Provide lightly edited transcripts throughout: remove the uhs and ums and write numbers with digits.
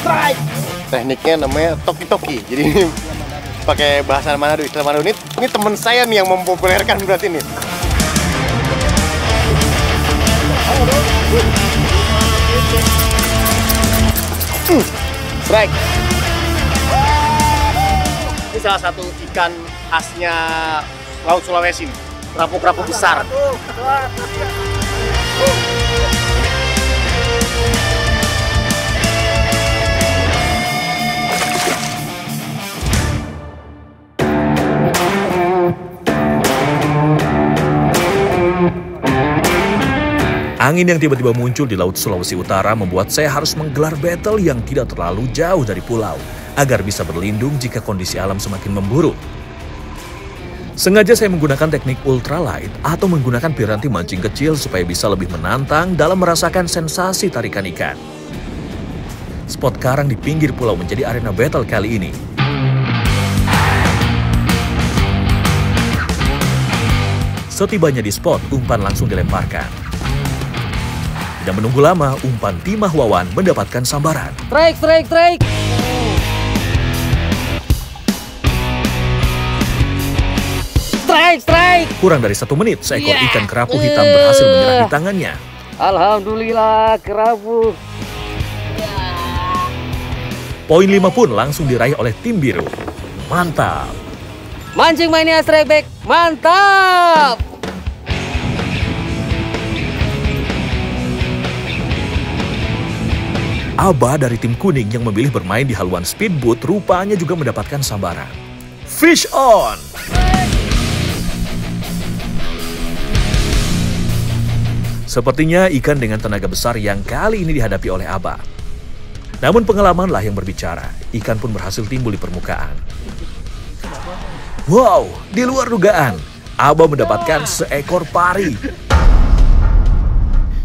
Strike. Tekniknya namanya toki-toki. Jadi ini pakai bahasa Manado, istilah Manado. Ini teman saya nih yang mempopulerkan berarti nih. Strike. Ini salah satu ikan khasnya Laut Sulawesi. Kerapu-kerapu besar. Angin yang tiba-tiba muncul di Laut Sulawesi Utara membuat saya harus menggelar battle yang tidak terlalu jauh dari pulau, agar bisa berlindung jika kondisi alam semakin memburuk. Sengaja saya menggunakan teknik ultralight atau menggunakan piranti mancing kecil supaya bisa lebih menantang dalam merasakan sensasi tarikan ikan. Spot karang di pinggir pulau menjadi arena battle kali ini. Setibanya di spot, umpan langsung dilemparkan. Tidak menunggu lama, umpan timah Wawan mendapatkan sambaran. Strike. Kurang dari 1 menit, seekor ikan kerapu hitam berhasil menyerah di tangannya. Alhamdulillah, kerapu. Poin 5 pun langsung diraih oleh tim biru. Mantap. Mancing mainnya strike back. Mantap. Aba dari tim kuning yang memilih bermain di haluan speedboat rupanya juga mendapatkan sambaran. Fish on! Sepertinya ikan dengan tenaga besar yang kali ini dihadapi oleh Aba. Namun pengalamanlah yang berbicara, ikan pun berhasil timbul di permukaan. Wow, di luar dugaan, Aba mendapatkan seekor pari.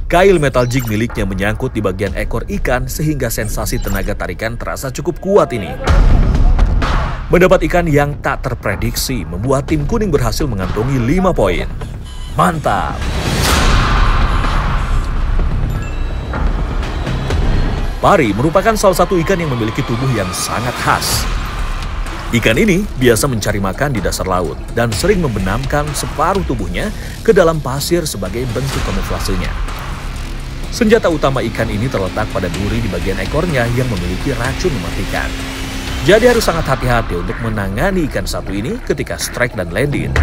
Kail metal jig miliknya menyangkut di bagian ekor ikan sehingga sensasi tenaga tarikan terasa cukup kuat ini. Mendapat ikan yang tak terprediksi membuat tim kuning berhasil mengantongi 5 poin. Mantap! Pari merupakan salah satu ikan yang memiliki tubuh yang sangat khas. Ikan ini biasa mencari makan di dasar laut dan sering membenamkan separuh tubuhnya ke dalam pasir sebagai bentuk kamuflasenya. Senjata utama ikan ini terletak pada duri di bagian ekornya yang memiliki racun mematikan. Jadi harus sangat hati-hati untuk menangani ikan satu ini ketika strike dan landing.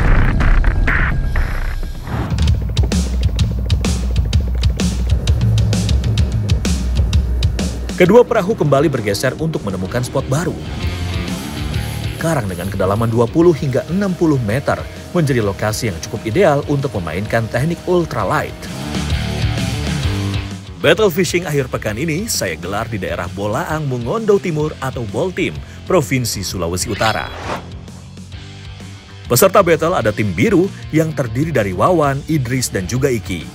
Kedua perahu kembali bergeser untuk menemukan spot baru. Karang dengan kedalaman 20 hingga 60 meter menjadi lokasi yang cukup ideal untuk memainkan teknik ultralight. Battle fishing akhir pekan ini saya gelar di daerah Bolaang Mongondo Timur atau Boltim, Provinsi Sulawesi Utara. Peserta battle ada tim biru yang terdiri dari Wawan, Idris, dan juga Iki.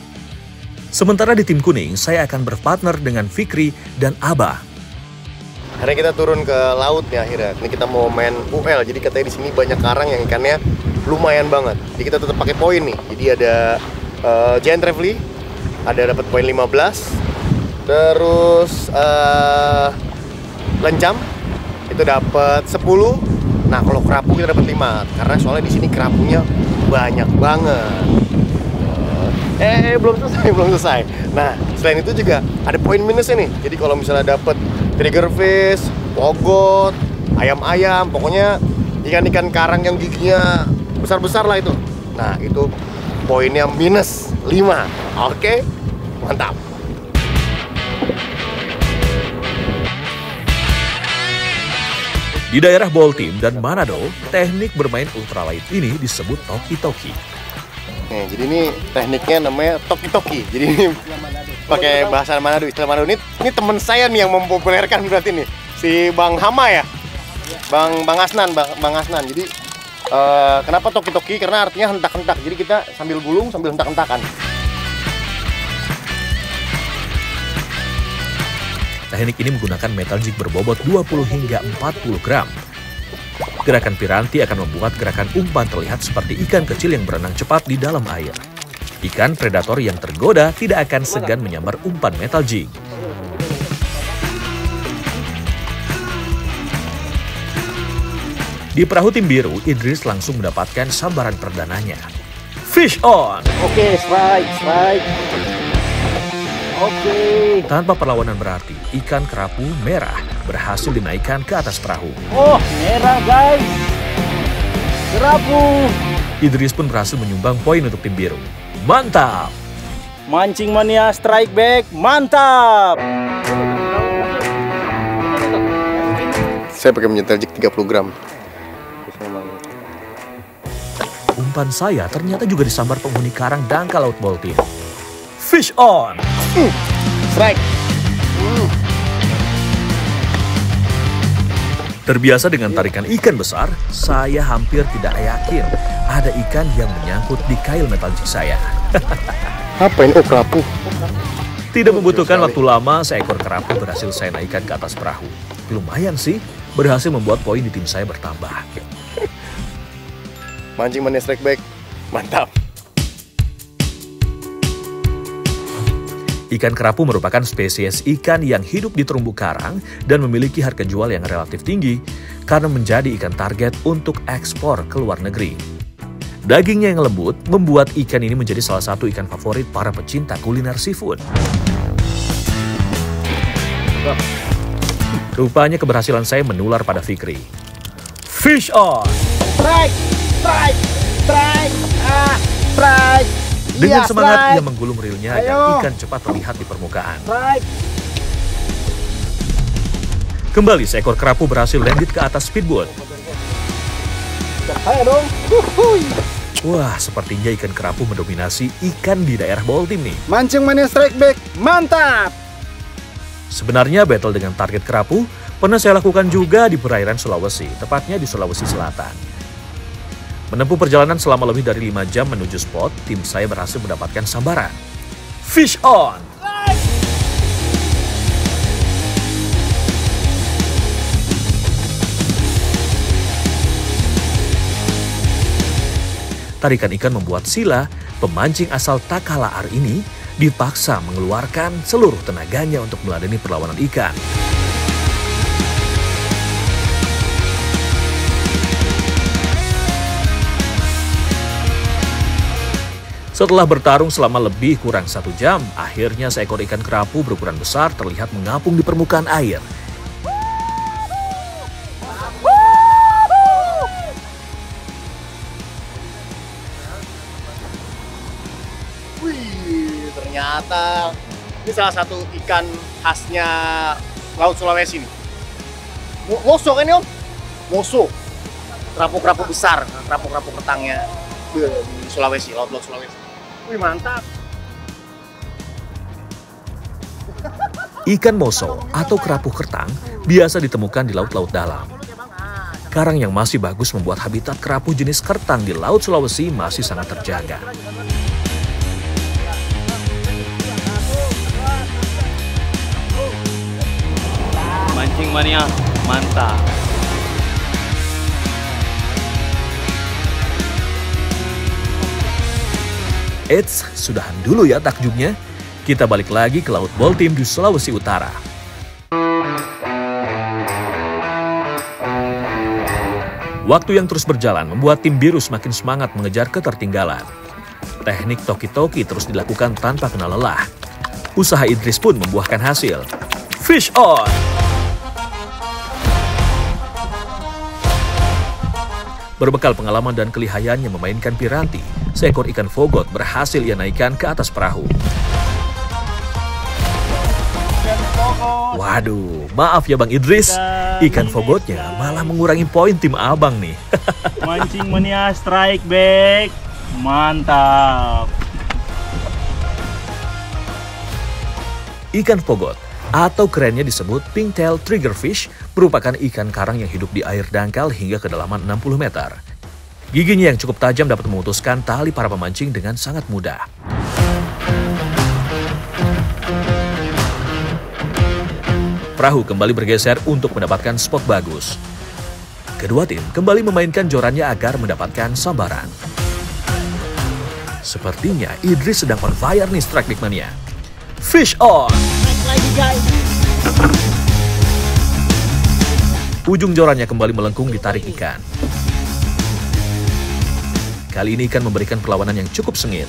Sementara di tim kuning, saya akan berpartner dengan Fikri dan Abah. Akhirnya kita turun ke laut nih akhirnya. Ini kita mau main UL, jadi katanya di sini banyak karang yang ikannya lumayan banget. Jadi kita tetap pakai poin nih. Jadi ada Giant Trevally, ada dapat poin 15, terus lencam itu dapat 10. Nah kalau kerapu kita dapat 5 karena soalnya di sini kerapunya banyak banget. Belum selesai. Nah selain itu juga ada poin minusnya nih. Jadi kalau misalnya dapat triggerfish, pogot, ayam-ayam, pokoknya ikan-ikan karang yang giginya besar-besar lah itu. Nah itu poinnya minus 5. Oke, mantap. Di daerah Boltim dan Manado, teknik bermain ultralight ini disebut toki-toki. Nih, jadi ini tekniknya namanya toki-toki. Jadi ini pakai bahasa Manado, istilah Manado. Ini teman saya nih yang mempopulerkan berarti nih, si Bang Hama ya, Bang Asnan. Jadi kenapa toki-toki? Karena artinya hentak-hentak. Jadi kita sambil gulung sambil hentak-hentakan. Teknik ini menggunakan metal jig berbobot 20 hingga 40 gram. Gerakan piranti akan membuat gerakan umpan terlihat seperti ikan kecil yang berenang cepat di dalam air. Ikan predator yang tergoda tidak akan segan menyambar umpan metal jig. Di perahu tim biru, Idris langsung mendapatkan sambaran perdananya. Fish on! Oke, strike. Oke. Tanpa perlawanan berarti, ikan kerapu merah berhasil dinaikkan ke atas perahu. Oh, merah guys. Kerapu. Idris pun berhasil menyumbang poin untuk tim biru. Mantap! Mancing Mania Strike Back, mantap! Saya pakai menyetel jig 30 gram. Umpan saya ternyata juga disambar penghuni karang dangkal laut Baltim. Fish on! Strike. Terbiasa dengan tarikan ikan besar, saya hampir tidak yakin ada ikan yang menyangkut di kail metal jig saya. Apa ini? Oh, kerapu. Tidak membutuhkan waktu lama, seekor kerapu berhasil saya naikkan ke atas perahu. Lumayan sih, berhasil membuat poin di tim saya bertambah. Mancing Mania Strike Back, mantap. Ikan kerapu merupakan spesies ikan yang hidup di terumbu karang dan memiliki harga jual yang relatif tinggi karena menjadi ikan target untuk ekspor ke luar negeri. Dagingnya yang lembut membuat ikan ini menjadi salah satu ikan favorit para pecinta kuliner seafood. Rupanya keberhasilan saya menular pada Fikri. Fish on! Strike! Dengan Iya, semangat strike. ia menggulung reelnya agar Ayo. ikan cepat terlihat di permukaan. Strike! Kembali seekor kerapu berhasil landed ke atas speedboat. Ayo dong! Huhuy. Wah, sepertinya ikan kerapu mendominasi ikan di daerah Baltim nih. Mancing Mania Strike Back, mantap! Sebenarnya battle dengan target kerapu pernah saya lakukan juga di perairan Sulawesi, tepatnya di Sulawesi Selatan. Menempuh perjalanan selama lebih dari 5 jam menuju spot, tim saya berhasil mendapatkan sambaran. Fish on! Tarikan ikan membuat Sila, pemancing asal Takalaar ini, dipaksa mengeluarkan seluruh tenaganya untuk meladeni perlawanan ikan. Setelah bertarung selama lebih kurang 1 jam, akhirnya seekor ikan kerapu berukuran besar terlihat mengapung di permukaan air. Wih, ternyata ini salah satu ikan khasnya Laut Sulawesi nih. Moso kan, Om? Moso. Kerapu-kerapu besar, kerapu-kerapu ketangnya di Sulawesi, laut-laut Sulawesi. Wih, mantap. Ikan moso atau kerapu kertang biasa ditemukan di laut-laut dalam. Karang yang masih bagus membuat habitat kerapu jenis kertang di Laut Sulawesi masih sangat terjaga. Mancing Mania, mantap! Eits, sudahan dulu ya takjubnya. Kita balik lagi ke Laut Baltim di Sulawesi Utara. Waktu yang terus berjalan membuat tim biru semakin semangat mengejar ketertinggalan. Teknik toki-toki terus dilakukan tanpa kenal lelah. Usaha Idris pun membuahkan hasil. Fish on! Berbekal pengalaman dan kelihayannya memainkan piranti, seekor ikan fogot berhasil ia naikkan ke atas perahu. Waduh, maaf ya Bang Idris, ikan fogotnya malah mengurangi poin tim abang nih. Mancing Mania Strike Back, mantap! Ikan fogot, atau kerennya disebut Pinktail Triggerfish, merupakan ikan karang yang hidup di air dangkal hingga kedalaman 60 meter. Giginya yang cukup tajam dapat memutuskan tali para pemancing dengan sangat mudah. Perahu kembali bergeser untuk mendapatkan spot bagus. Kedua tim kembali memainkan jorannya agar mendapatkan sambaran. Sepertinya Idris sedang on fire nih Strike Back Mania. Fish on! Ujung jorannya kembali melengkung ditarik ikan. Kali ini ikan memberikan perlawanan yang cukup sengit.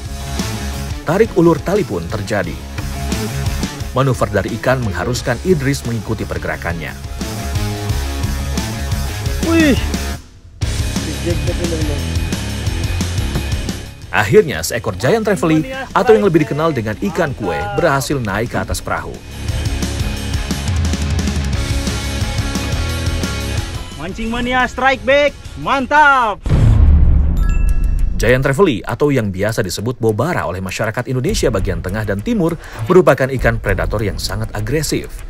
Tarik ulur tali pun terjadi. Manuver dari ikan mengharuskan Idris mengikuti pergerakannya. Wih. Akhirnya seekor giant trevally atau yang lebih dikenal dengan ikan kue berhasil naik ke atas perahu. Mancing mania strike back, mantap. Giant trevally atau yang biasa disebut bobara oleh masyarakat Indonesia bagian tengah dan timur merupakan ikan predator yang sangat agresif.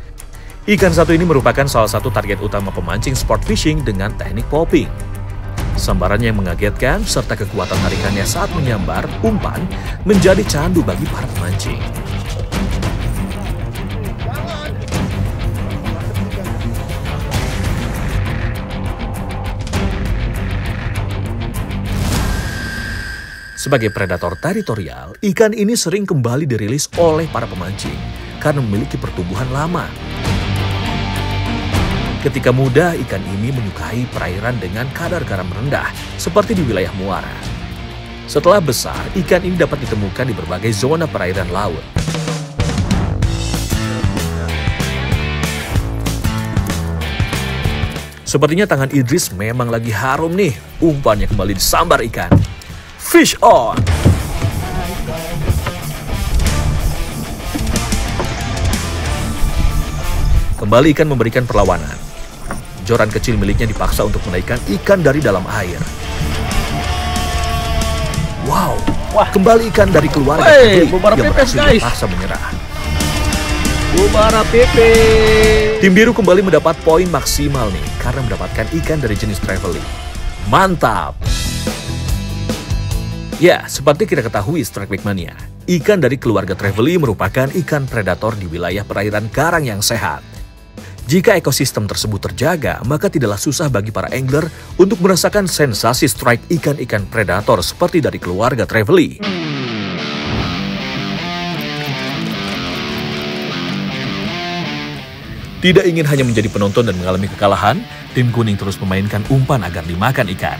Ikan satu ini merupakan salah satu target utama pemancing sport fishing dengan teknik popping. Sambarannya yang mengagetkan serta kekuatan tarikannya saat menyambar umpan menjadi candu bagi para pemancing. Sebagai predator teritorial, ikan ini sering kembali dirilis oleh para pemancing karena memiliki pertumbuhan lama. Ketika muda, ikan ini menyukai perairan dengan kadar garam rendah, seperti di wilayah Muara. Setelah besar, ikan ini dapat ditemukan di berbagai zona perairan laut. Sepertinya tangan Idris memang lagi harum nih, umpannya kembali disambar ikan. Fish on! Kembali ikan memberikan perlawanan. Joran kecil miliknya dipaksa untuk menaikkan ikan dari dalam air. Wow, kembali ikan dari keluarga Wey, yang bobara pepes, berhasil guys. dipaksa menyerah. Bobara Pepe. Tim biru kembali mendapat poin maksimal nih karena mendapatkan ikan dari jenis trevally. Mantap! Ya, seperti kita ketahui Strike Mania, ikan dari keluarga trevally merupakan ikan predator di wilayah perairan karang yang sehat. Jika ekosistem tersebut terjaga, maka tidaklah susah bagi para angler untuk merasakan sensasi strike ikan-ikan predator seperti dari keluarga trevally. Tidak ingin hanya menjadi penonton dan mengalami kekalahan, tim kuning terus memainkan umpan agar dimakan ikan.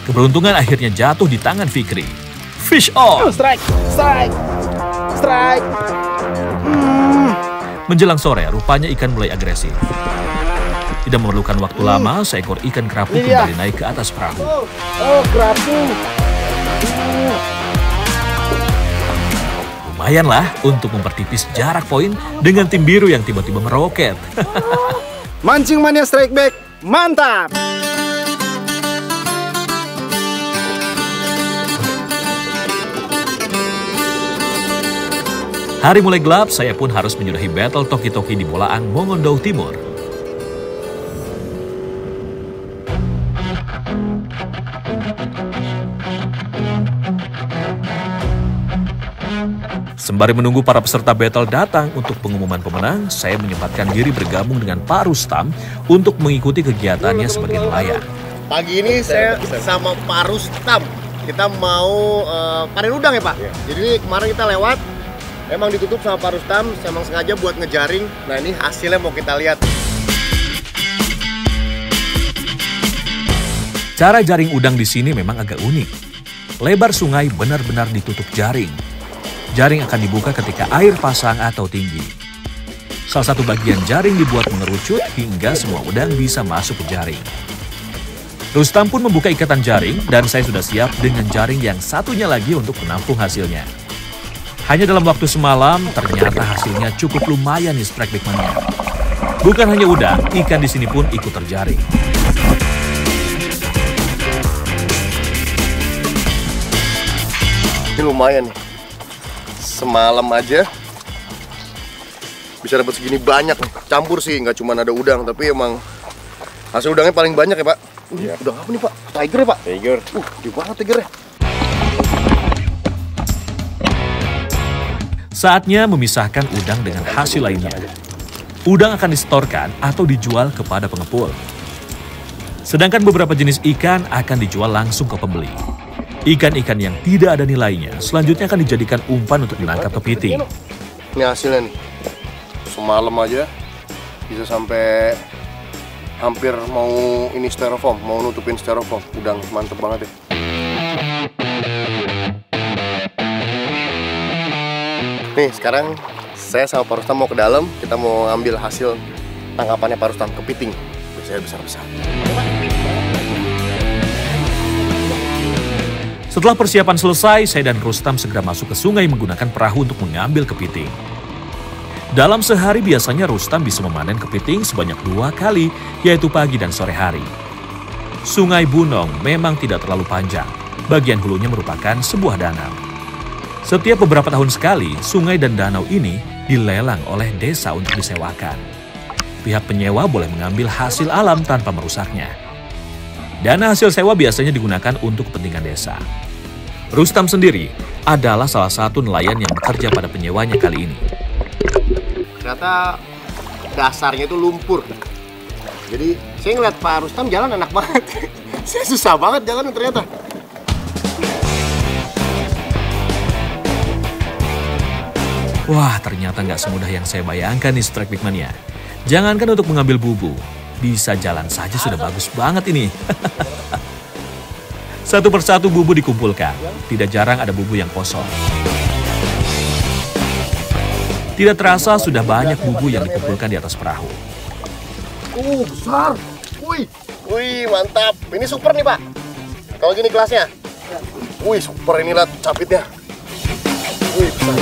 Keberuntungan akhirnya jatuh di tangan Fikri. Fish on! Strike. Menjelang sore, rupanya ikan mulai agresif. Tidak memerlukan waktu lama, seekor ikan kerapu kembali naik ke atas perahu. Oh, kerapu. Lumayanlah untuk mempertipis jarak poin dengan tim biru yang tiba-tiba meroket. Mancing mania strike back, mantap. Hari mulai gelap, saya pun harus menyudahi battle toki-toki di Bolaang, Mongondo Timur. Sembari menunggu para peserta battle datang untuk pengumuman pemenang, saya menyempatkan diri bergabung dengan Pak Rustam untuk mengikuti kegiatannya sebagai nelayan. Pagi ini saya sama Pak Rustam. Kita mau panen udang ya Pak? Jadi ini kemarin kita lewat, emang ditutup sama Pak Rustam, emang sengaja buat ngejaring. Nah ini hasilnya mau kita lihat. Cara jaring udang di sini memang agak unik. Lebar sungai benar-benar ditutup jaring. Jaring akan dibuka ketika air pasang atau tinggi. Salah satu bagian jaring dibuat mengerucut hingga semua udang bisa masuk ke jaring. Rustam pun membuka ikatan jaring dan saya sudah siap dengan jaring yang satunya lagi untuk menampung hasilnya. Hanya dalam waktu semalam, ternyata hasilnya cukup lumayan nih Strike Mania. Bukan hanya udang, ikan di sini pun ikut terjaring. Ini lumayan nih. Semalam aja bisa dapat segini banyak nih. Campur sih, nggak cuma ada udang, tapi emang hasil udangnya paling banyak ya Pak. Iya. Udang apa nih Pak? Tiger ya Pak? Tiger. Gede banget tigernya. Saatnya memisahkan udang dengan hasil lainnya. Udang akan disetorkan atau dijual kepada pengepul. Sedangkan beberapa jenis ikan akan dijual langsung ke pembeli. Ikan-ikan yang tidak ada nilainya selanjutnya akan dijadikan umpan untuk menangkap kepiting. Ini hasilnya nih. Semalam aja bisa sampai hampir mau ini styrofoam, mau nutupin styrofoam. Udang mantep banget ya. Nih sekarang saya sama Pak Rustam mau ke dalam, kita mau ngambil hasil tangkapannya Pak Rustam kepiting. Biasanya besar-besar. Setelah persiapan selesai, saya dan Rustam segera masuk ke sungai menggunakan perahu untuk mengambil kepiting. Dalam sehari biasanya Rustam bisa memanen kepiting sebanyak 2 kali, yaitu pagi dan sore hari. Sungai Bunong memang tidak terlalu panjang. Bagian hulunya merupakan sebuah danau. Setiap beberapa tahun sekali, sungai dan danau ini dilelang oleh desa untuk disewakan. Pihak penyewa boleh mengambil hasil alam tanpa merusaknya. Dana hasil sewa biasanya digunakan untuk kepentingan desa. Rustam sendiri adalah salah satu nelayan yang bekerja pada penyewanya kali ini. Ternyata dasarnya itu lumpur. Jadi saya ngeliat Pak Rustam jalan enak banget. Saya susah banget jalan ternyata. Wah, ternyata nggak semudah yang saya bayangkan nih Strike Big Mania. Jangankan untuk mengambil bubu, bisa jalan saja sudah bagus banget ini. Satu persatu bubu dikumpulkan, tidak jarang ada bubu yang kosong. Tidak terasa sudah banyak bubu yang dikumpulkan di atas perahu. Besar. Wih, mantap. Ini super nih, Pak. Kalau gini kelasnya. Wih, super ini lah capitnya. Wih, besar.